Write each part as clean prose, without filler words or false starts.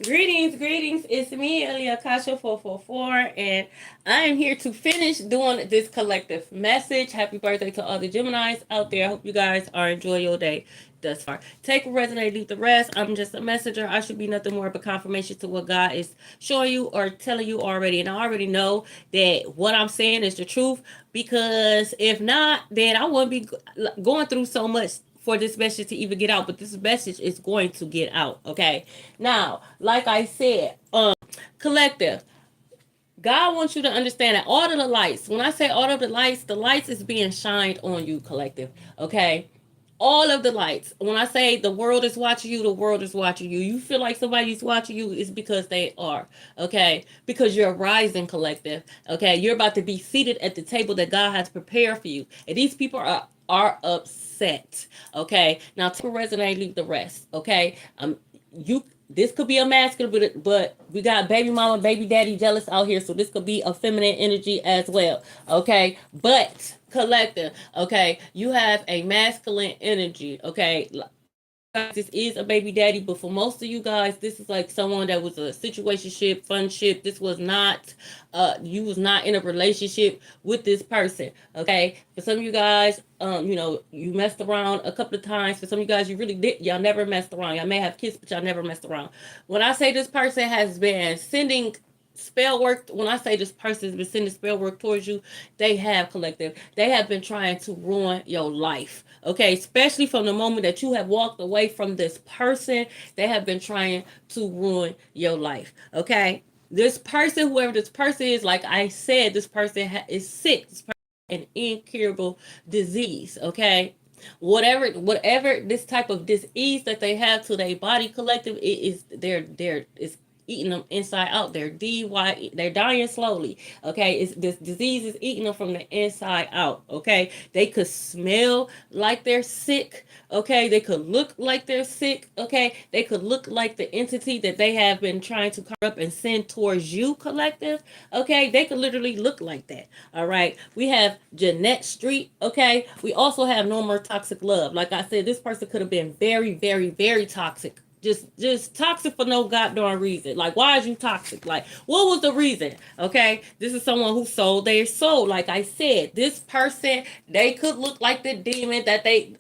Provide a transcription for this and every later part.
Greetings. It's me, Elia Kasha 444, and I am here to finish doing this collective message. Happy birthday to all the Geminis out there. I hope you guys are enjoying your day thus far. Take what resonate, leave the rest. I'm just a messenger. I should be nothing more but confirmation to what God is showing you or telling you already. And I already know that what I'm saying is the truth, because if not, then I wouldn't be going through so much for this message to even get out. But this message is going to get out. Okay. Now, like I said, collective, God wants you to understand that all of the lights, when I say all of the lights is being shined on you, collective. Okay. All of the lights. When I say the world is watching you, the world is watching you. You feel like somebody's watching you, it's because they are. Okay. Because you're a rising, collective. Okay. You're about to be seated at the table that God has prepared for you. And these people are upset. Okay. Now to resonate, leave the rest. Okay. You this could be a masculine, but we got baby mama, baby daddy jealous out here, so this could be a feminine energy as well. Okay, but collective, okay, you have a masculine energy. Okay, guys, this is a baby daddy, but for most of you guys, this is like someone that was a situationship, funship. This was not, you was not in a relationship with this person. Okay, for some of you guys, you messed around a couple of times. For some of you guys, you really did. Y'all never messed around. Y'all may have kissed, but y'all never messed around. When I say this person has been sending spell work, when I say this person has been sending spell work towards you, they have, collective, they have been trying to ruin your life. Okay, especially from the moment that you have walked away from this person, they have been trying to ruin your life. Okay, this person, whoever this person is, like I said, this person is sick. This person has an incurable disease. Okay, whatever this type of disease that they have to their body, collective, it is their is eating them inside out. They're dying slowly. Okay, it's this disease is eating them from the inside out. Okay, they could smell like they're sick. Okay, they could look like they're sick. Okay, they could look like the entity that they have been trying to cover up and send towards you, collective. Okay, they could literally look like that. All right, we have Jeanette Street. Okay, we also have No More Toxic Love. Like I said, this person could have been very, very, very toxic, just toxic for no goddamn reason. Like, why is you toxic? Like, what was the reason? Okay, this is someone who sold their soul. Like I said, this person, they could look like the demon that they,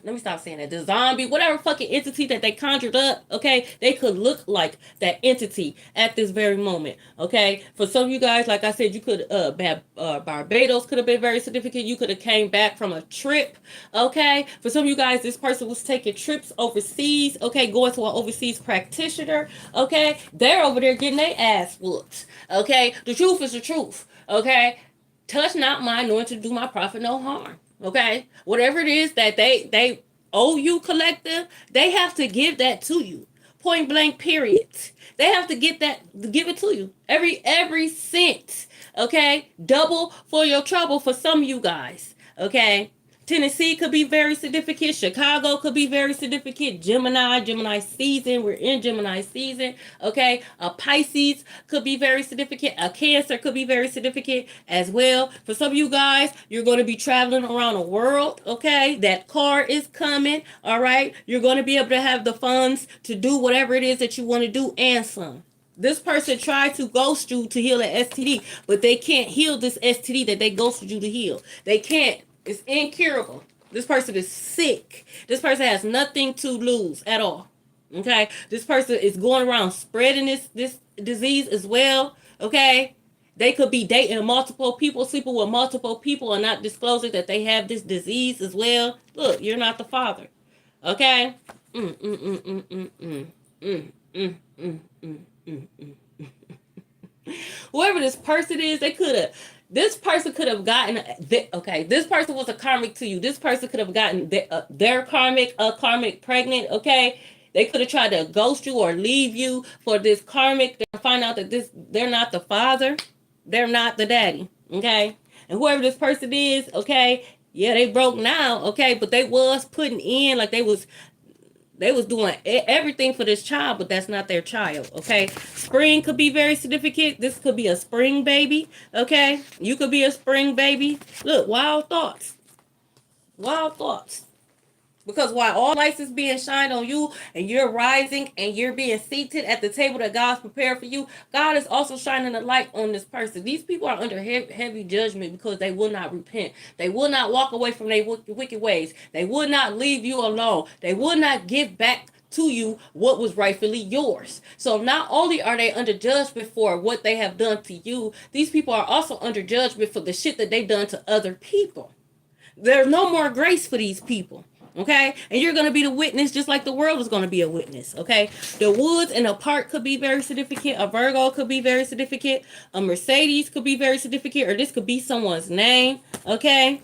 let me stop saying that, the zombie, whatever fucking entity that they conjured up. Okay, they could look like that entity at this very moment. Okay, for some of you guys, like I said, you could Barbados could have been very significant. You could have came back from a trip. Okay, for some of you guys, this person was taking trips overseas. Okay, going to an overseas practitioner. Okay, they're over there getting their ass whooped. Okay, the truth is the truth. Okay, touch not my anointed, do my prophet no harm. Okay, whatever it is that they owe you, collective, they have to give that to you. Point blank. Period. They have to get that, give it to you. Every cent. Okay, double for your trouble for some of you guys. Okay, Tennessee could be very significant. Chicago could be very significant. Gemini season. We're in Gemini season. Okay. A Pisces could be very significant. A Cancer could be very significant as well. For some of you guys, you're going to be traveling around the world. Okay. That car is coming. All right. You're going to be able to have the funds to do whatever it is that you want to do and some. This person tried to ghost you to heal an STD, but they can't heal this STD that they ghosted you to heal. They can't. It's incurable. This person is sick. This person has nothing to lose at all. Okay? This person is going around spreading this disease as well. Okay? They could be dating multiple people, sleeping with multiple people, and not disclosing that they have this disease as well. Look, you're not the father. Okay? Mm, mm, mm, mm, mm, mm, mm, mm, mm, mm, mm, mm. Whoever this person is, they could have. This person could have gotten. Okay, this person was a karmic to you. This person could have gotten their karmic, a karmic pregnant. Okay, they could have tried to ghost you or leave you for this karmic. They find out that they're not the father, they're not the daddy. Okay, and whoever this person is, okay, yeah, they broke now. Okay, but they was putting in, like they was doing everything for this child, but that's not their child. Okay, spring could be very significant. This could be a spring baby. Okay, you could be a spring baby. Look, wild thoughts. Because while all lights is being shined on you and you're rising and you're being seated at the table that God's prepared for you, God is also shining a light on this person. These people are under heavy judgment because they will not repent. They will not walk away from their wicked ways. They will not leave you alone. They will not give back to you what was rightfully yours. So not only are they under judgment for what they have done to you, these people are also under judgment for the shit that they've done to other people. There's no more grace for these people. Okay, and you're gonna be the witness, just like the world is gonna be a witness. Okay, the woods in a park could be very significant. A Virgo could be very significant. A Mercedes could be very significant, or this could be someone's name. Okay,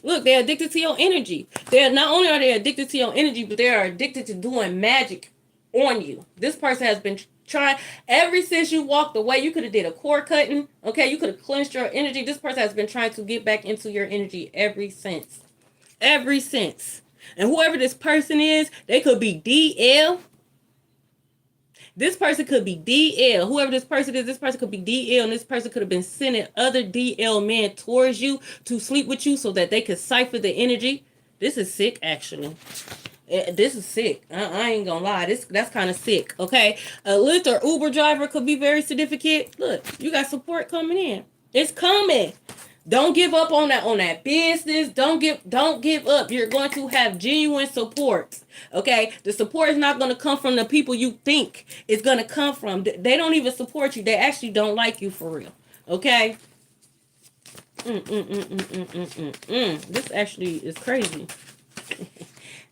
look, they're addicted to your energy. They're not only are they addicted to your energy, but they are addicted to doing magic on you. This person has been trying ever since you walked away. You could have did a cord cutting. Okay, you could have cleansed your energy. This person has been trying to get back into your energy ever since. Ever since. And whoever this person is, they could be DL. This person could be DL. Whoever this person is, this person could be DL. And this person could have been sending other DL men towards you to sleep with you so that they could cipher the energy. This is sick, actually. This is sick. I ain't gonna lie. That's kind of sick. Okay. A Lyft or Uber driver could be very significant. Look, you got support coming in. It's coming. Don't give up on that business. Don't give up. You're going to have genuine support. Okay? The support is not going to come from the people you think it's going to come from. They don't even support you. They actually don't like you for real. Okay? This actually is crazy.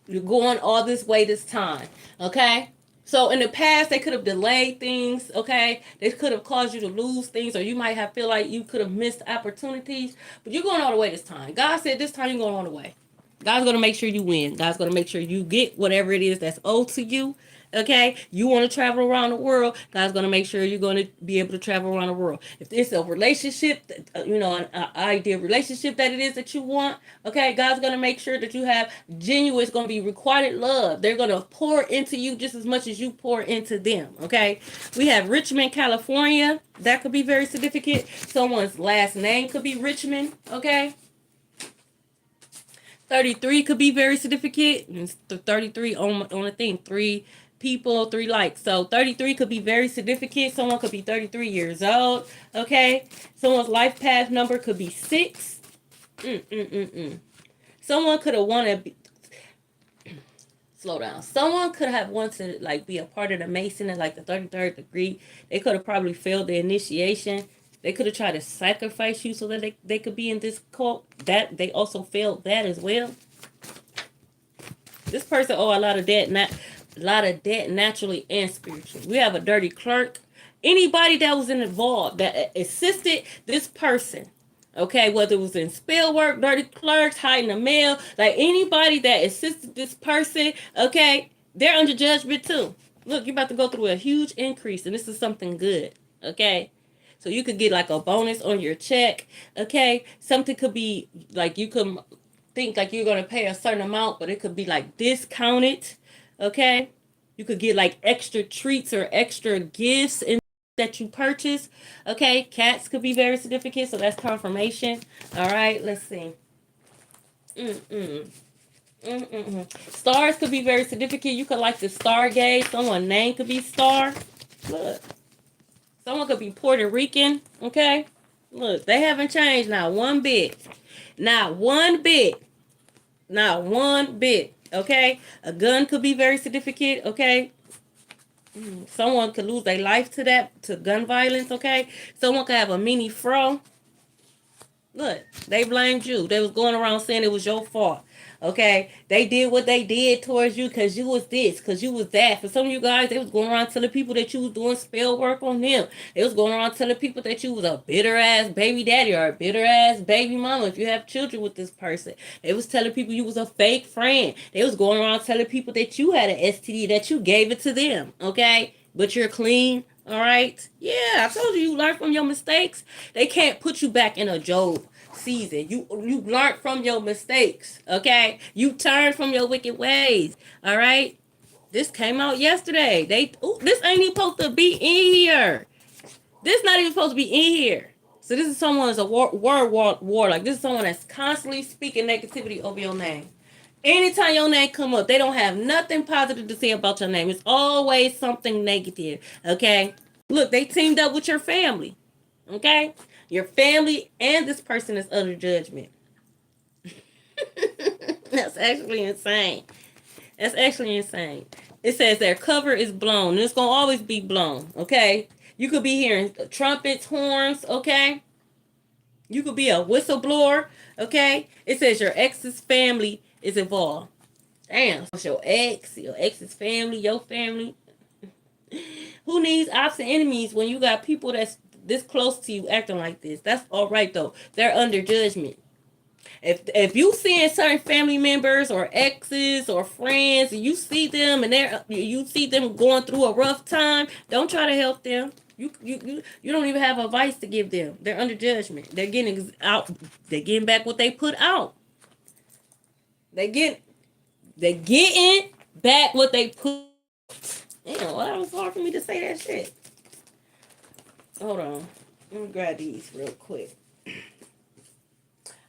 You're going all this way this time. Okay? So in the past, they could have delayed things, okay? They could have caused you to lose things, or you might have feel like you could have missed opportunities. But you're going all the way this time. God said this time you're going all the way. God's going to make sure you win. God's going to make sure you get whatever it is that's owed to you. Okay, you want to travel around the world, God's going to make sure you're going to be able to travel around the world. If it's a relationship, an ideal relationship that it is that you want, okay, God's going to make sure that you have genuine, it's going to be requited love. They're going to pour into you just as much as you pour into them, okay? We have Richmond, California. That could be very significant. Someone's last name could be Richmond, okay? 33 could be very significant. It's 33 on the thing. 3 people, 3 likes. So 33 could be very significant. Someone could be 33 years old. Okay. Someone's life path number could be 6. Someone could have wanted. Slow down. Someone could have wanted to be a part of the Mason at the 33rd degree. They could have probably failed the initiation. They could have tried to sacrifice you so that they could be in this cult. That they also failed that as well. This person owe a lot of debt, naturally and spiritually. We have a dirty clerk. Anybody that was involved that assisted this person, okay, whether it was in spell work, dirty clerks, hiding the mail, anybody that assisted this person, okay, they're under judgment too. Look, you're about to go through a huge increase, and this is something good, okay? So you could get a bonus on your check, okay? Something could be you could think you're going to pay a certain amount, but it could be discounted, okay? You could get extra treats or extra gifts that you purchase, okay? Cats could be very significant, so that's confirmation. All right, let's see. Stars could be very significant. You could the Stargate. Someone's name could be Star. Look. Someone could be Puerto Rican, okay? Look, they haven't changed not one bit. Not one bit. Not one bit, okay? A gun could be very significant, okay? Someone could lose their life to gun violence, okay? Someone could have a mini fro. Look, they blamed you. They was going around saying it was your fault. Okay, they did what they did towards you because you was this, because you was that. For some of you guys, they was going around telling people that you was doing spell work on them. They was going around telling people that you was a bitter ass baby daddy or a bitter ass baby mama if you have children with this person. They was telling people you was a fake friend. They was going around telling people that you had an STD, that you gave it to them. Okay, but you're clean. All right. Yeah, I told you learn from your mistakes. They can't put you back in a Job season. You learned from your mistakes. Okay. You turned from your wicked ways. All right. This came out yesterday. This ain't even supposed to be in here. This not even supposed to be in here. So this is someone that's a warlock. This is someone that's constantly speaking negativity over your name. Anytime your name come up, they don't have nothing positive to say about your name. It's always something negative. Okay? Look, they teamed up with your family. Okay? Your family and this person is under judgment. That's actually insane. That's actually insane. It says their cover is blown. And it's going to always be blown. Okay? You could be hearing trumpets, horns. Okay? You could be a whistleblower. Okay? It says your ex's family is involved. Damn, it's your ex's family, your family. Who needs opposite enemies when you got people that's this close to you acting like this? That's all right though. They're under judgment. If you seeing certain family members or exes or friends, and you see them and you see them going through a rough time, don't try to help them. You don't even have advice to give them. They're under judgment. They're getting out. They're getting back what they put out. They're getting back what they put. Damn, well, that was hard for me to say that shit. Hold on. Let me grab these real quick.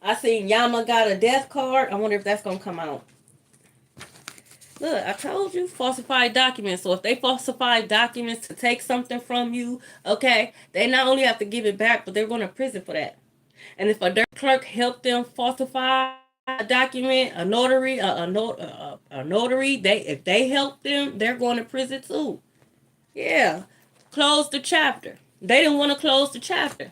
I seen Yama got a death card. I wonder if that's going to come out. Look, I told you, falsified documents. So if they falsify documents to take something from you, okay, they not only have to give it back, but they're going to prison for that. And if a dirt clerk helped them falsify a document, a notary, if they help them, they're going to prison too. Yeah. Close the chapter. They didn't want to close the chapter.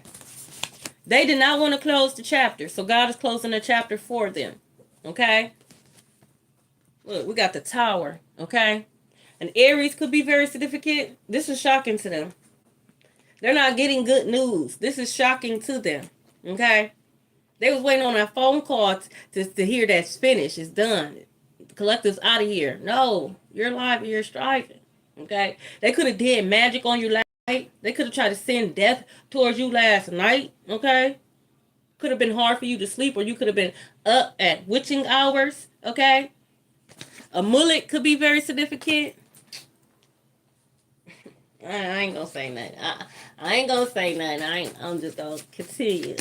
They did not want to close the chapter. So God is closing the chapter for them. Okay? Look, we got the Tower. Okay? And Aries could be very significant. This is shocking to them. They're not getting good news. This is shocking to them. Okay? They was waiting on that phone call to hear that it's finished. It's done. The collective's out of here. No. You're alive and you're striving. Okay? They could have did magic on you last night. They could have tried to send death towards you last night. Okay? Could have been hard for you to sleep, or you could have been up at witching hours. Okay? A mullet could be very significant. I ain't gonna say nothing. I ain't gonna say nothing. I'm just gonna continue.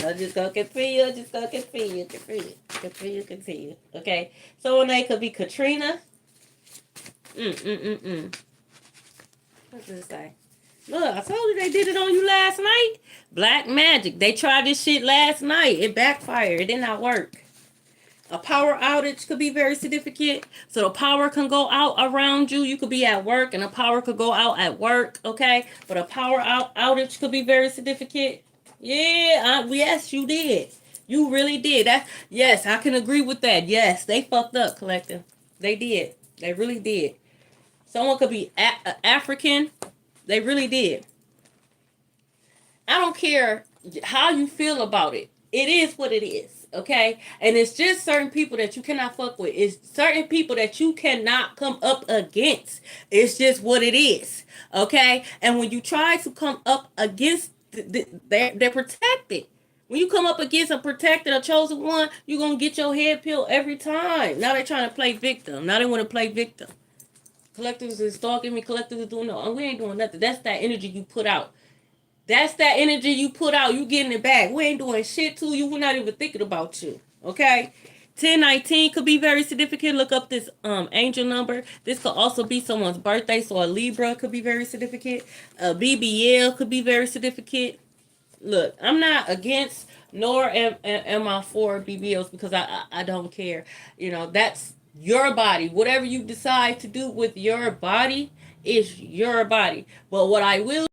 Continue. Okay. Someone name could be Katrina. What does it say? Look, I told you they did it on you last night. Black magic. They tried this shit last night. It backfired. It did not work. A power outage could be very significant. So the power can go out around you. You could be at work and the power could go out at work. Okay. But a power outage could be very significant. Yeah. Yes, you did. You really did. Yes, I can agree with that. Yes, they fucked up, collective. They did. They really did. Someone could be African. They really did. I don't care how you feel about it. It is what it is. Okay? And it's just certain people that you cannot fuck with. It's certain people that you cannot come up against. It's just what it is. Okay? And when you try to come up against, they're protected. When you come up against a protected, a chosen one, you're going to get your head peeled every time. Now they're trying to play victim. Now they want to play victim. Collectives is stalking me. Collectives is doing no. We ain't doing nothing. That's that energy you put out. That's that energy you put out. You getting it back. We ain't doing shit to you. We're not even thinking about you. Okay? 1019 could be very significant. Look up this angel number. This could also be someone's birthday. So a Libra could be very significant. A BBL could be very significant. Look, I'm not against nor am I for BBLs because I don't care. You know, that's your body. Whatever you decide to do with your body is your body. But what I will,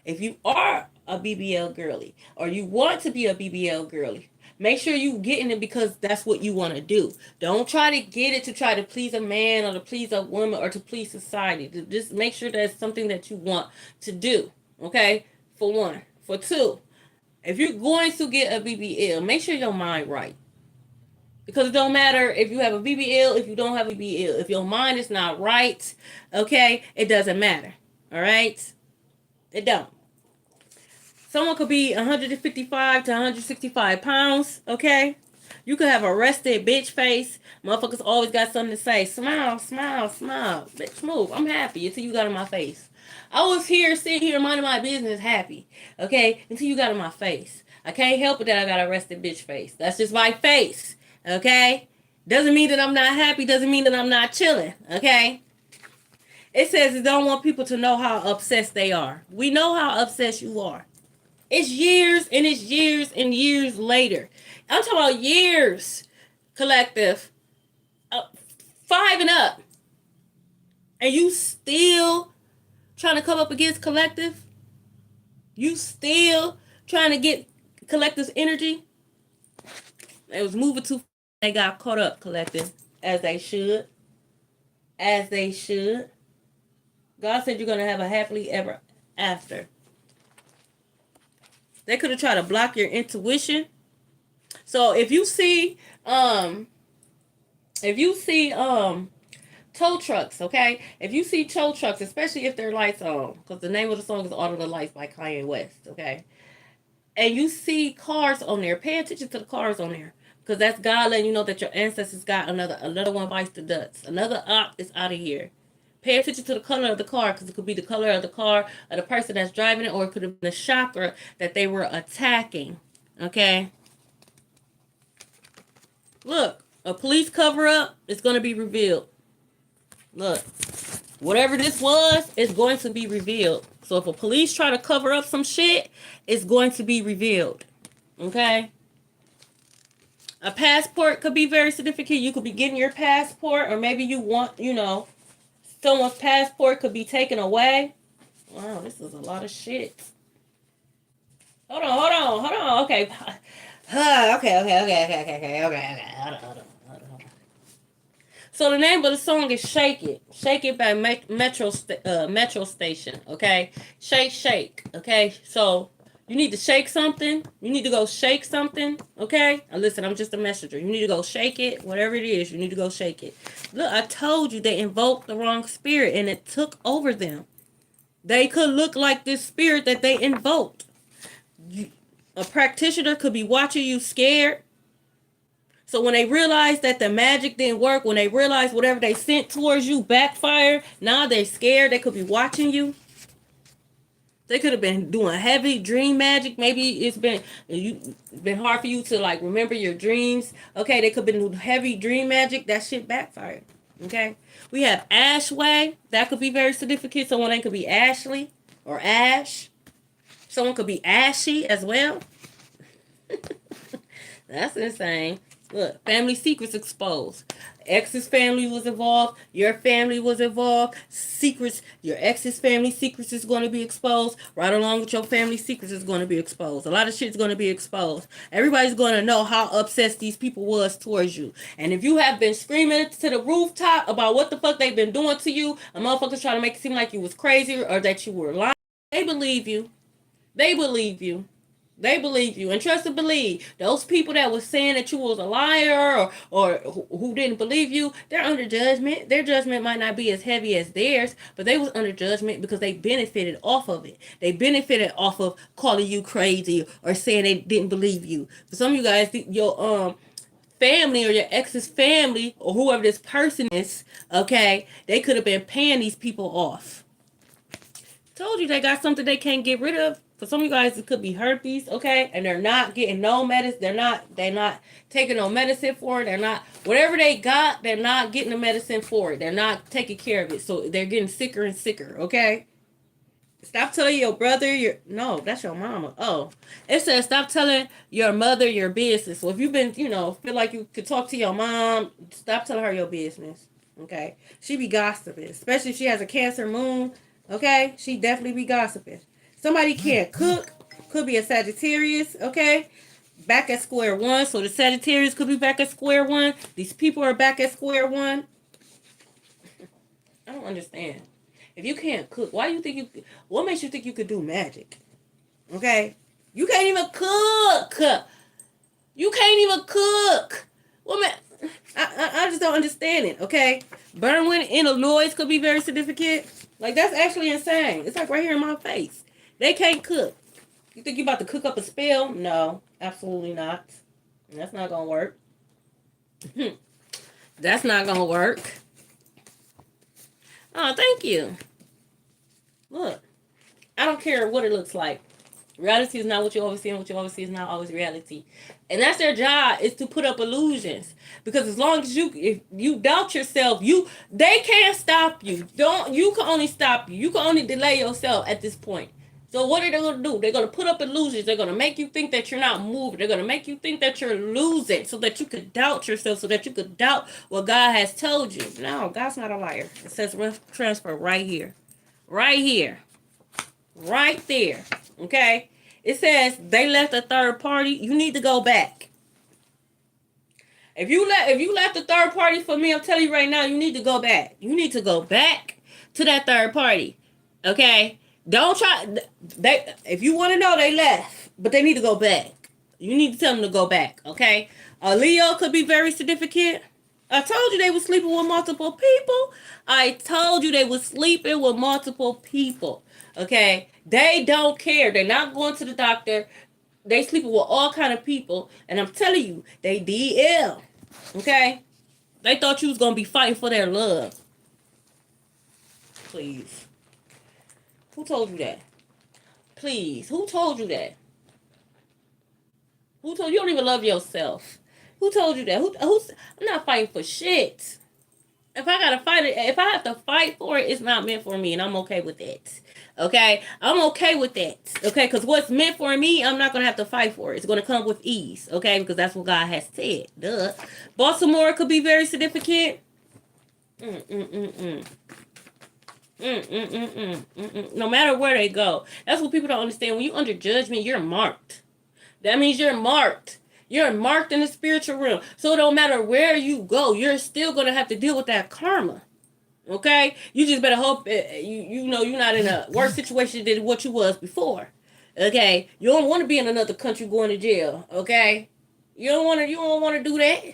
if you are a BBL girly or you want to be a BBL girly, make sure you get in it because that's what you want to do. Don't try to get it to try to please a man or to please a woman or to please society. Just make sure that's something that you want to do. Okay? For one. For two, if you're going to get a BBL, make sure your mind right. Because it don't matter if you have a BBL, if you don't have a BBL. If your mind is not right, okay, it doesn't matter. All right? It don't. Someone could be 155 to 165 pounds, okay? You could have a rested bitch face. Motherfuckers always got something to say. Smile, smile, smile. Bitch, move. I'm happy until you got in my face. I was here, sitting here, minding my business, happy, okay? Until you got in my face. I can't help it that I got a rested bitch face. That's just my face, okay? Doesn't mean that I'm not happy. Doesn't mean that I'm not chilling. Okay. It says it don't want people to know how obsessed they are. We know how obsessed you are. It's years and it's years and years later. I'm talking about years, collective, 5 and up, and you still trying to come up against collective. You still trying to get collective's energy. It was moving too. They got caught up, collective, as they should. As they should. God said you're gonna have a happily ever after. They could have tried to block your intuition. So if you see tow trucks, okay? If you see tow trucks, especially if their lights on, because the name of the song is All of the Lights by Kanye West, okay? And you see cars on there, pay attention to the cars on there. Because that's God letting you know that your ancestors got another one bites the dust. Another op is out of here. Pay attention to the color of the car, because it could be the color of the car of the person that's driving it, or it could have been a chakra that they were attacking. Okay? Look, a police cover-up is going to be revealed. Look, whatever this was, is going to be revealed. So if a police try to cover up some shit, it's going to be revealed. Okay? A passport could be very significant. You could be getting your passport, or maybe you want, someone's passport could be taken away. Wow, this is a lot of shit. Hold on. Okay. Okay. Hold on. So the name of the song is "Shake It." Shake It by Metro Station. Okay, shake. Okay, so you need to shake something. You need to go shake something. Okay, now listen, I'm just a messenger. You need to go shake it. Whatever it is, you need to go shake it. Look, I told you they invoked the wrong spirit and it took over them. They could look like this spirit that they invoked. A practitioner could be watching you scared. So when they realized that the magic didn't work, when they realized whatever they sent towards you backfired, now they're scared. They could be watching you. They could have been doing heavy dream magic. Maybe it's been hard for you to like remember your dreams. Okay, they could have been doing heavy dream magic. That shit backfired. Okay, we have Ashway. That could be very significant. Someone could be Ashley or Ash. Someone could be Ashy as well. That's insane. Look, family secrets exposed. Ex's family was involved. Your family was involved. Secrets, your ex's family secrets is going to be exposed. Right along with your family secrets is going to be exposed. A lot of shit is going to be exposed. Everybody's going to know how obsessed these people was towards you. And if you have been screaming to the rooftop about what the fuck they've been doing to you, a motherfucker's trying to make it seem like you was crazy or that you were lying, they believe you. They believe you. They believe you. And trust and believe. Those people that was saying that you was a liar or who didn't believe you, they're under judgment. Their judgment might not be as heavy as theirs, but they was under judgment because they benefited off of it. They benefited off of calling you crazy or saying they didn't believe you. For some of you guys, your family or your ex's family or whoever this person is, okay, they could have been paying these people off. Told you they got something they can't get rid of. For some of you guys, it could be herpes, okay? And they're not getting no medicine. They're not taking no medicine for it. They're not, whatever they got, they're not getting the medicine for it. They're not taking care of it. So they're getting sicker and sicker, okay? Stop telling your brother no, that's your mama. Oh, it says stop telling your mother your business. So if you've been, feel like you could talk to your mom, stop telling her your business, okay? She be gossiping, especially if she has a Cancer moon, okay? She definitely be gossiping. Somebody can't cook. Could be a Sagittarius, okay? Back at square one. So the Sagittarius could be back at square one. These people are back at square one. I don't understand. If you can't cook, why do you think what makes you think you could do magic? Okay? You can't even cook. You can't even cook. What I just don't understand it, okay? Burnwind, Illinois could be very significant. Like, that's actually insane. It's like right here in my face. They can't cook. You think you about to cook up a spell? No, absolutely not. That's not going to work. That's not going to work. Oh, thank you. Look, I don't care what it looks like. Reality is not what you always see, and what you always see is not always reality. And that's their job, is to put up illusions. Because as long as if you doubt yourself, they can't stop you. You can only stop you. You can only delay yourself at this point. So what are they gonna do? They're gonna put up illusions. They're gonna make you think that you're not moving. They're gonna make you think that you're losing, so that you could doubt yourself, so that you could doubt what God has told you. No, God's not a liar. It says transfer right here. Right here. Right there. Okay? It says they left a third party. You need to go back. If you left a third party for me, I'm telling you right now, you need to go back. You need to go back to that third party. Okay? Don't try. If you want to know, they left, but they need to go back. You need to tell them to go back. Okay? Leo could be very significant. I told you they were sleeping with multiple people. I told you they were sleeping with multiple people. Okay? They don't care. They're not going to the doctor. They sleeping with all kind of people. And I'm telling you, they DL. Okay? They thought you was going to be fighting for their love. Please. Who told you that? Please. Who told you that? Who told you? You don't even love yourself. Who told you that? I'm not fighting for shit. If I gotta fight it, if I have to fight for it, it's not meant for me, and I'm okay with that. Okay? I'm okay with that. Okay? Because what's meant for me, I'm not gonna have to fight for it. It's gonna come with ease. Okay? Because that's what God has said. Duh. Baltimore could be very significant. No matter where they go. That's what people don't understand. When you're under judgment, you're marked. That means you're marked. You're marked in the spiritual realm. So it don't matter where you go, you're still going to have to deal with that karma. Okay? You just better hope you know you're not in a worse situation than what you was before. Okay? You don't want to be in another country going to jail. Okay? You don't want to do that.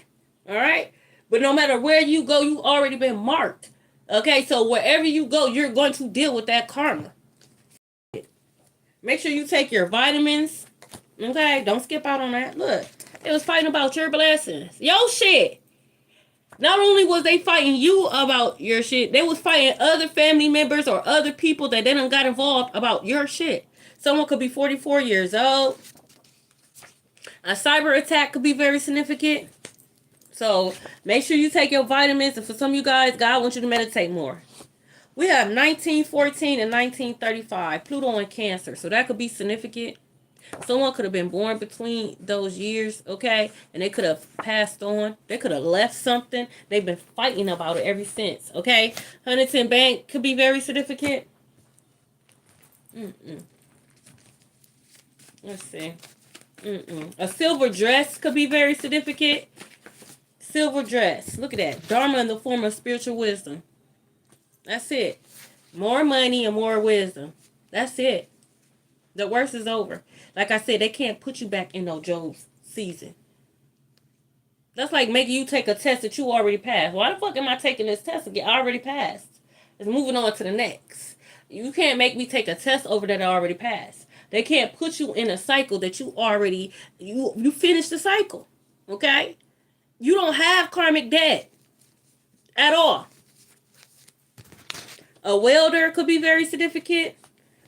All right? But no matter where you go, you already been marked. Okay? So wherever you go, you're going to deal with that karma. Make sure you take your vitamins. Okay? Don't skip out on that. Look. They was fighting about your blessings. Yo shit. Not only was they fighting you about your shit, they was fighting other family members or other people that they done got involved about your shit. Someone could be 44 years old. A cyber attack could be very significant. So make sure you take your vitamins. And for some of you guys, God wants you to meditate more. We have 1914 and 1935. Pluto and Cancer. So that could be significant. Someone could have been born between those years, okay? And they could have passed on. They could have left something. They've been fighting about it ever since, okay? Huntington Bank could be very significant. Let's see. A silver dress could be very significant. Silver dress. Look at that. Dharma in the form of spiritual wisdom. That's it. More money and more wisdom. That's it. The worst is over. Like I said, they can't put you back in no Job's season. That's like making you take a test that you already passed. Why the fuck am I taking this test again? I already passed. It's moving on to the next. You can't make me take a test over that I already passed. They can't put you in a cycle that you already, you finished the cycle. Okay? You don't have karmic debt at all. A welder could be very significant.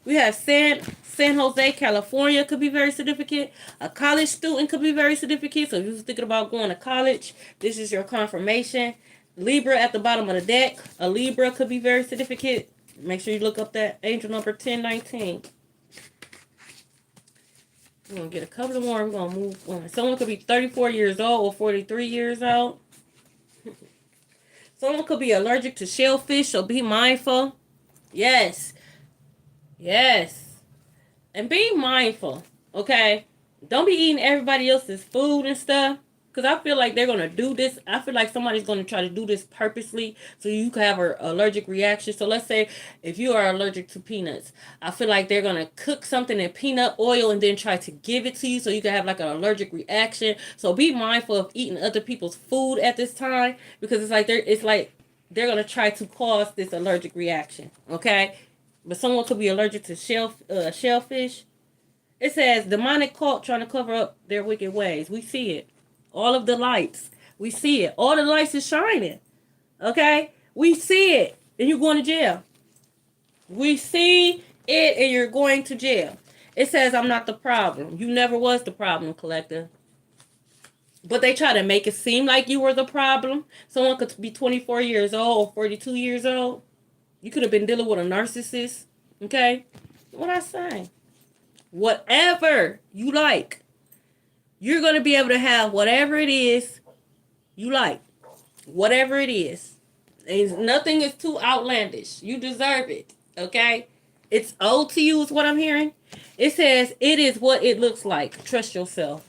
We have San Jose, California could be very significant. A college student could be very significant. So if you're thinking about going to college, this is your confirmation. Libra at the bottom of the deck. A Libra could be very significant. Make sure you look up that angel number 1019. We're going to get a couple more. We're going to move on. Someone could be 34 years old or 43 years old. Someone could be allergic to shellfish, so be mindful. Yes. Yes. And be mindful, okay? Don't be eating everybody else's food and stuff. Because I feel like they're going to do this. I feel like somebody's going to try to do this purposely so you can have an allergic reaction. So let's say if you are allergic to peanuts, I feel like they're going to cook something in peanut oil and then try to give it to you so you can have like an allergic reaction. So be mindful of eating other people's food at this time because it's like they're going to try to cause this allergic reaction, okay? But someone could be allergic to shellfish. It says demonic cult trying to cover up their wicked ways. We see it. All of the lights. We see it. All the lights is shining. Okay? We see it. And you're going to jail. We see it and you're going to jail. It says I'm not the problem. You never was the problem, collector. But they try to make it seem like you were the problem. Someone could be 24 years old or 42 years old. You could have been dealing with a narcissist. Okay? What I say? Whatever you like. You're going to be able to have whatever it is you like. Whatever it is. And nothing is too outlandish. You deserve it. Okay? It's owed to you is what I'm hearing. It says it is what it looks like. Trust yourself.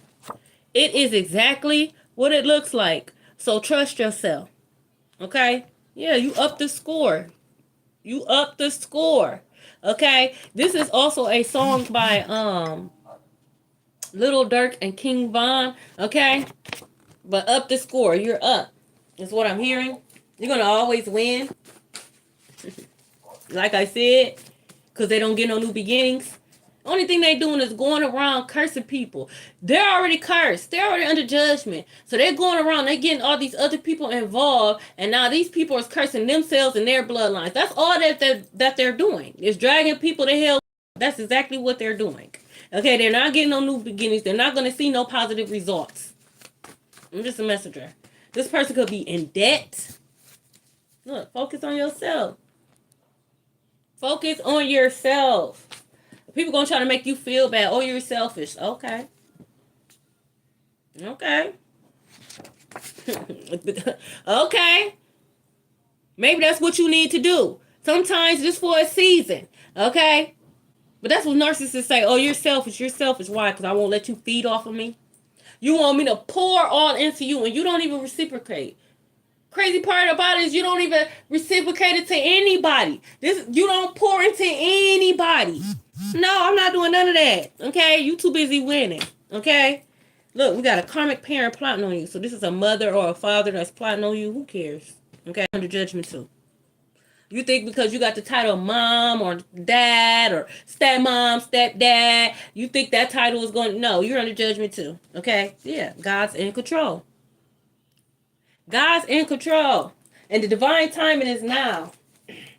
It is exactly what it looks like. So trust yourself. Okay? Yeah, you up the score. You up the score. Okay? This is also a song by Little Durk and King Von. Okay? But up the score. You're up. That's what I'm hearing. You're gonna always win. Like I said, because they don't get no new beginnings. Only thing they doing is going around cursing people. They're already cursed. They're already under judgment. So they're going around, they're getting all these other people involved, and now these people are cursing themselves and their bloodlines. That's all that they're doing. Is dragging people to hell. That's exactly what they're doing. Okay, they're not getting no new beginnings. They're not going to see no positive results. I'm just a messenger. This person could be in debt. Look, focus on yourself. Focus on yourself. People gonna try to make you feel bad. Oh, you're selfish. Okay. Okay. Okay. Maybe that's what you need to do. Sometimes just for a season. Okay. But that's what narcissists say. Oh, you're selfish. You're selfish. Why? Because I won't let you feed off of me. You want me to pour all into you and you don't even reciprocate. Crazy part about it is you don't even reciprocate it to anybody. You don't pour into anybody. No, I'm not doing none of that. Okay? You too busy winning. Okay? Look, we got a karmic parent plotting on you. So this is a mother or a father that's plotting on you. Who cares? Okay? Under judgment too. You think because you got the title mom or dad or stepmom, stepdad, you think that title is going... No, you're under judgment too. Okay? Yeah. God's in control. God's in control. And the divine timing is now.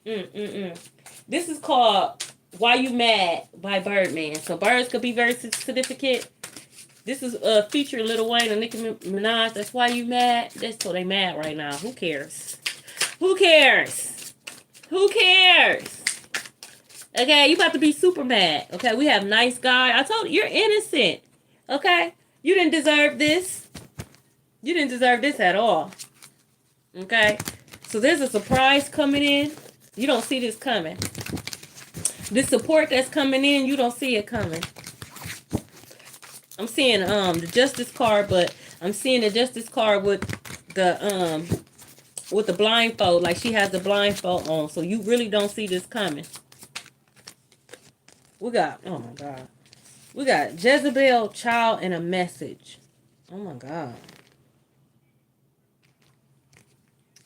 This is called Why You Mad by Birdman. So birds could be very significant. This is featuring Lil Wayne and Nicki Minaj. That's why you mad. That's so they mad right now. Who cares? Who cares? Who cares? Okay, you about to be super mad. Okay, we have nice guy. I told you, you're innocent. Okay? You didn't deserve this. You didn't deserve this at all. Okay? So there's a surprise coming in. You don't see this coming. This support that's coming in, you don't see it coming. I'm seeing the justice card, but I'm seeing the justice card with the blindfold. Like she has the blindfold on. So you really don't see this coming. We got, oh my God. We got Jezebel, child, and a message. Oh my God.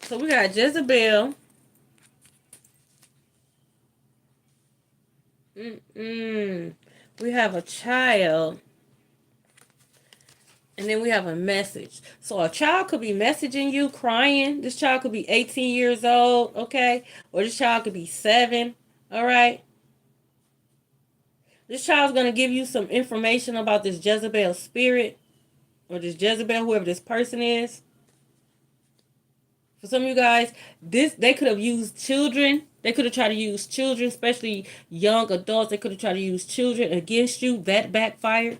So we got Jezebel. We have a child. And then we have a message. So a child could be messaging you, crying. This child could be 18 years old, okay? Or this child could be 7, all right? This child's going to give you some information about this Jezebel spirit. Or this Jezebel, whoever this person is. For some of you guys, they could have used children. They could have tried to use children, especially young adults. They could have tried to use children against you. That backfired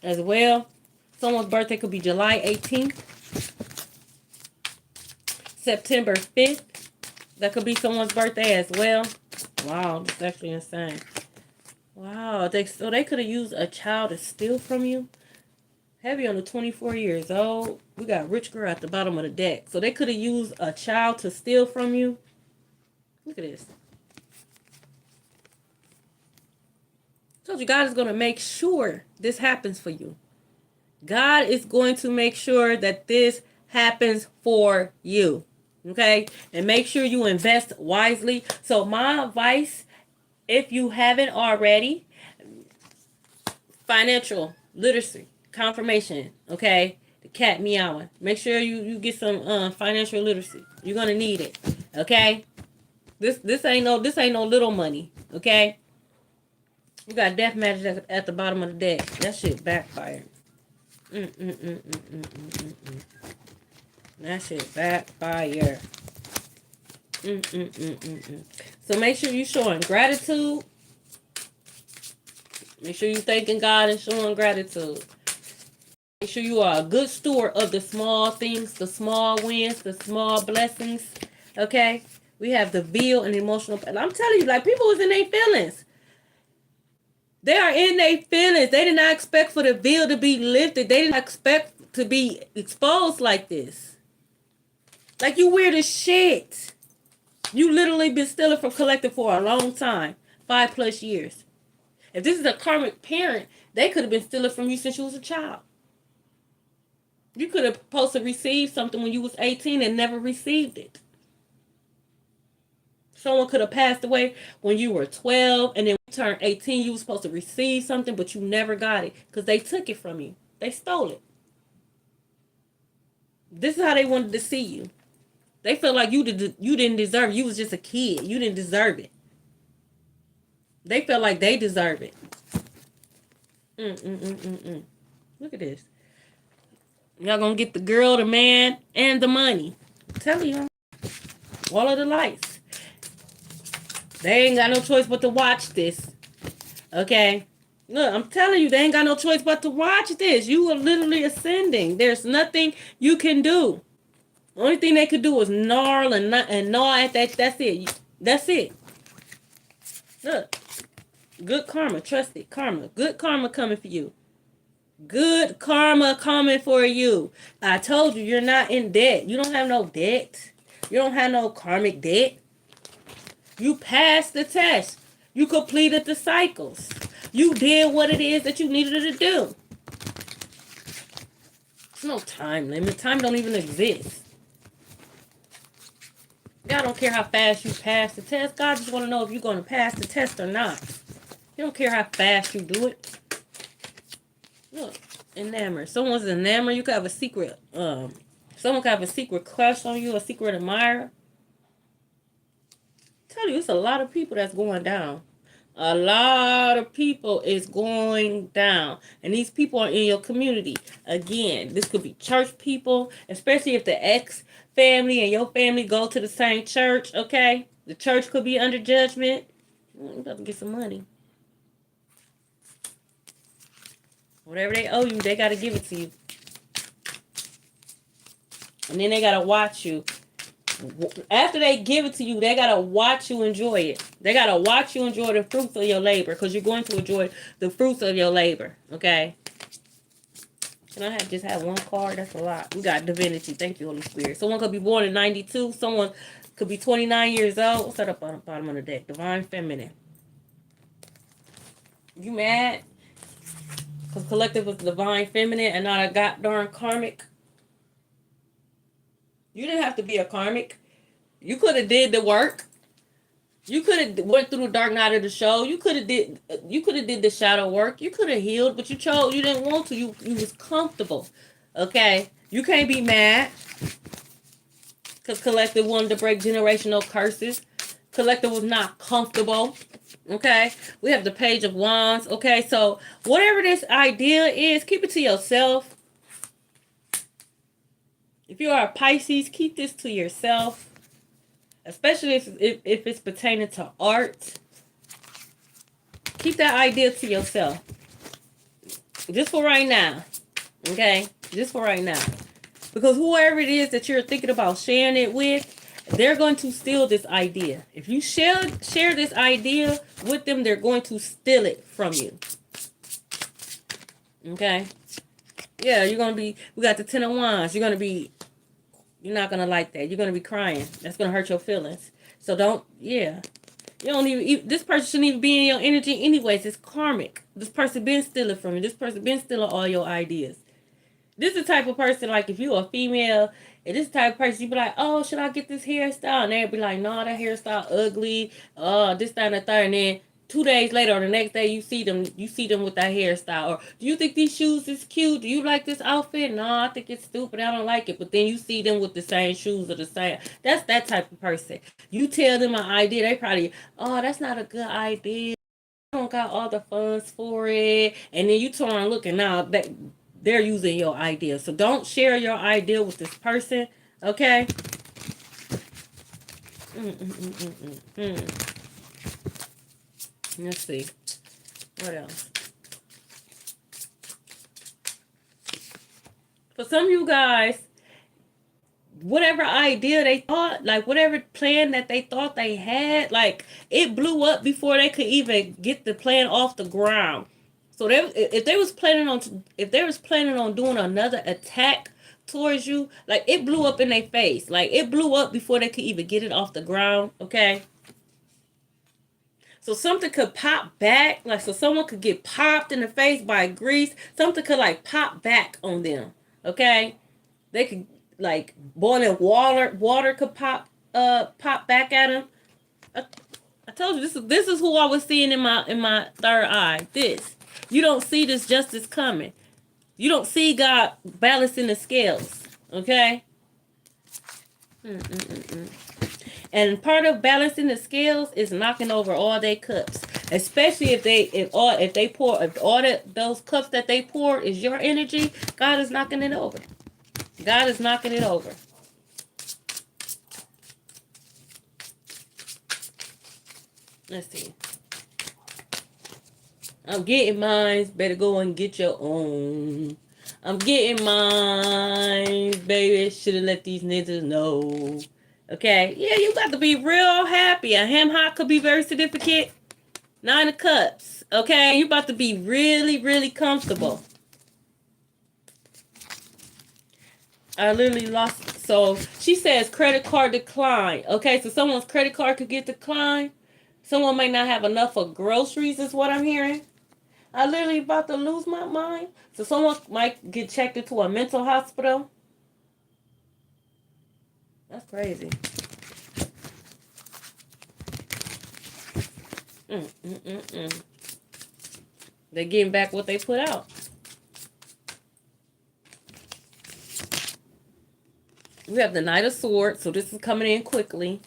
as well. Someone's birthday could be July 18th. September 5th. That could be someone's birthday as well. Wow, that's actually insane. Wow, so they could have used a child to steal from you. Heavy on the 24 years old. We got rich girl at the bottom of the deck. So they could have used a child to steal from you. Look at this. Told you God is going to make sure this happens for you. God is going to make sure that this happens for you. Okay? And make sure you invest wisely. So my advice, if you haven't already, financial literacy. Confirmation, okay? The cat meowing. Make sure you get some financial literacy. You're gonna need it, okay? This ain't no little money, okay? You got death match at the bottom of the deck. That shit backfired. That shit backfire. So make sure you showing gratitude. Make sure you thanking God and showing gratitude. Make sure you are a good steward of the small things, the small wins, the small blessings. Okay? We have the veil and emotional. And I'm telling you, like, people was in their feelings. They are in their feelings. They did not expect for the veil to be lifted. They did not expect to be exposed like this. Like, you weird as shit. You literally been stealing from collective for a long time. 5+ years. If this is a karmic parent, they could have been stealing from you since you was a child. You could have supposed to receive something when you was 18 and never received it. Someone could have passed away when you were 12, and then when you turned 18, you were supposed to receive something, but you never got it because they took it from you. They stole it. This is how they wanted to see you. They felt like you didn't deserve it. You was just a kid. You didn't deserve it. They felt like they deserve it. Look at this. Y'all gonna get the girl, the man, and the money. I'm telling you. All of the lights. They ain't got no choice but to watch this. Okay? Look, I'm telling you, they ain't got no choice but to watch this. You are literally ascending. There's nothing you can do. The only thing they could do is gnarl and gnaw at that. That's it. That's it. Look. Good karma. Trust it. Karma. Good karma coming for you. Good karma coming for you. I told you, you're not in debt. You don't have no debt. You don't have no karmic debt. You passed the test. You completed the cycles. You did what it is that you needed to do. There's no time limit. Time don't even exist. God don't care how fast you pass the test. God just want to know if you're going to pass the test or not. He don't care how fast you do it. Look, enamored. Someone's enamored. You could have a secret. Someone could have a secret crush on you, a secret admirer. I tell you, it's a lot of people that's going down. A lot of people is going down. And these people are in your community. Again, this could be church people, especially if the ex family and your family go to the same church, okay? The church could be under judgment. You about to get some money. Whatever they owe you, they got to give it to you. And then they got to watch you. After they give it to you, they got to watch you enjoy it. They got to watch you enjoy the fruits of your labor, because you're going to enjoy the fruits of your labor, okay? Can I just have one card? That's a lot. We got divinity. Thank you, Holy Spirit. Someone could be born in 92. Someone could be 29 years old. What's that up on the bottom of the deck? Divine Feminine. You mad? Because collective was divine feminine and not a goddamn karmic. You didn't have to be a karmic. You could have did the work. You could have went through the dark night of the show. You could have did the shadow work. You could have healed, but you chose. You didn't want to. You was comfortable. Okay? You can't be mad. Because collective wanted to break generational curses. Collective was not comfortable. Okay? We have the Page of Wands. Okay? So, whatever this idea is, keep it to yourself. If you are a Pisces, keep this to yourself. Especially if it's pertaining to art. Keep that idea to yourself. Just for right now. Okay? Just for right now. Because whoever it is that you're thinking about sharing it with, they're going to steal this idea. If you share this idea with them, they're going to steal it from you. Okay? Yeah, you're going to be, we got the Ten of Wands. You're not going to like that. You're going to be crying. That's going to hurt your feelings. So don't, yeah. You don't even, this person shouldn't even be in your energy anyways. It's karmic. This person been stealing from you. This person been stealing all your ideas. This is the type of person, like, if you're a female, and this type of person, you be like, oh, should I get this hairstyle? And they'll be like, no, that hairstyle ugly. This, that, and the third. And then 2 days later or the next day, you see them with that hairstyle. Or, do you think these shoes is cute? Do you like this outfit? No, I think it's stupid. I don't like it. But then you see them with the same shoes or the same. That's that type of person. You tell them an idea, they probably, oh, that's not a good idea. don't got all the funds for it, and then you turn around looking now that they're using your idea. So don't share your idea with this person, okay? Let's see. What else? For some of you guys, whatever idea they thought, like whatever plan that they thought they had, like it blew up before they could even get the plan off the ground. So if they was planning on doing another attack towards you, like it blew up in their face, like it blew up before they could even get it off the ground. Okay. So something could pop back, like so someone could get popped in the face by grease. Something could like pop back on them. Okay, they could like boiling water could pop back at them. I told you this is who I was seeing in my third eye. This, you don't see this justice coming. You don't see God balancing the scales. Okay. And part of balancing the scales is knocking over all their cups, especially if all those cups that they pour is your energy. God is knocking it over. God is knocking it over. Let's see. I'm getting mine. Better go and get your own. I'm getting mine, baby. Should've let these niggas know. Okay, yeah, you got to be real happy. A ham hock could be very significant. 9 of Cups. Okay, you about to be really, really comfortable. I literally lost. So she says credit card decline. Okay, so someone's credit card could get declined. Someone may not have enough for groceries, is what I'm hearing. I literally about to lose my mind. So someone might get checked into a mental hospital. That's crazy. They're getting back what they put out. We have the Knight of Swords, so this is coming in quickly.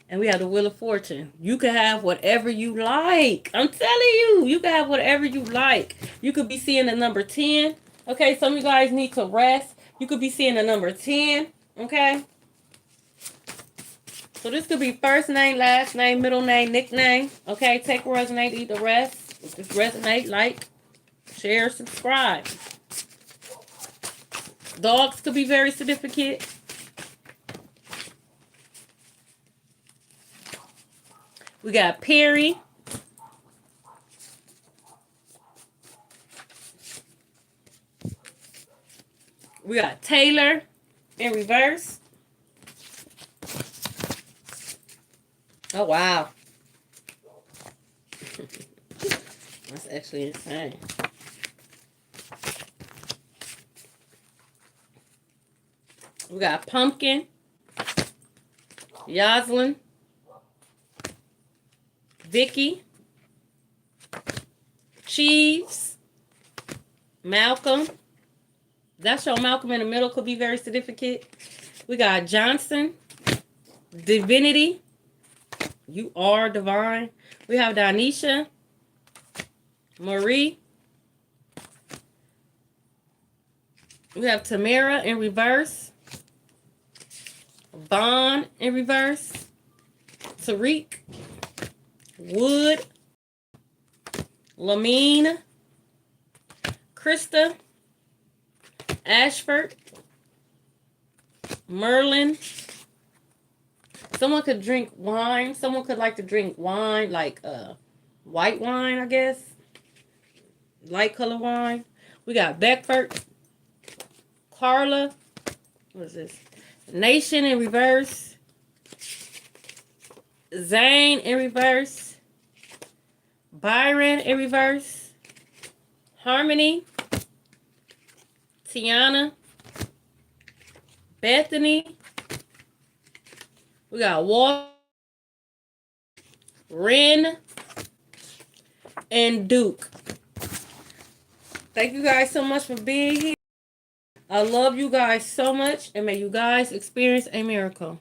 And we have the Wheel of Fortune. You can have whatever you like. I'm telling you, you can have whatever you like. You could be seeing the number 10. Okay, some of you guys need to rest. You could be seeing the number 10. Okay. So this could be first name, last name, middle name, nickname. Okay, take what resonate, eat the rest. If this resonate, like, share, subscribe. Dogs could be very significant. We got Perry. We got Taylor in reverse. Oh, wow. That's actually insane. We got Pumpkin. Yoslin. Vicky. Cheese. Malcolm. That's your Malcolm in the middle could be very significant. We got Johnson. Divinity. You are divine. We have Danisha. Marie. We have Tamara in reverse. Vaughn in reverse. Tariq. Wood. Lamine. Krista. Ashford. Merlin. Someone could drink wine. Someone could like to drink wine, like white wine, I guess. Light color wine. We got Beckford. Carla. What is this? Nation in reverse. Zane in reverse. Byron in reverse. Harmony. Tiana. Bethany. We got Walt. Ren. And Duke. Thank you guys so much for being here. I love you guys so much, and may you guys experience a miracle.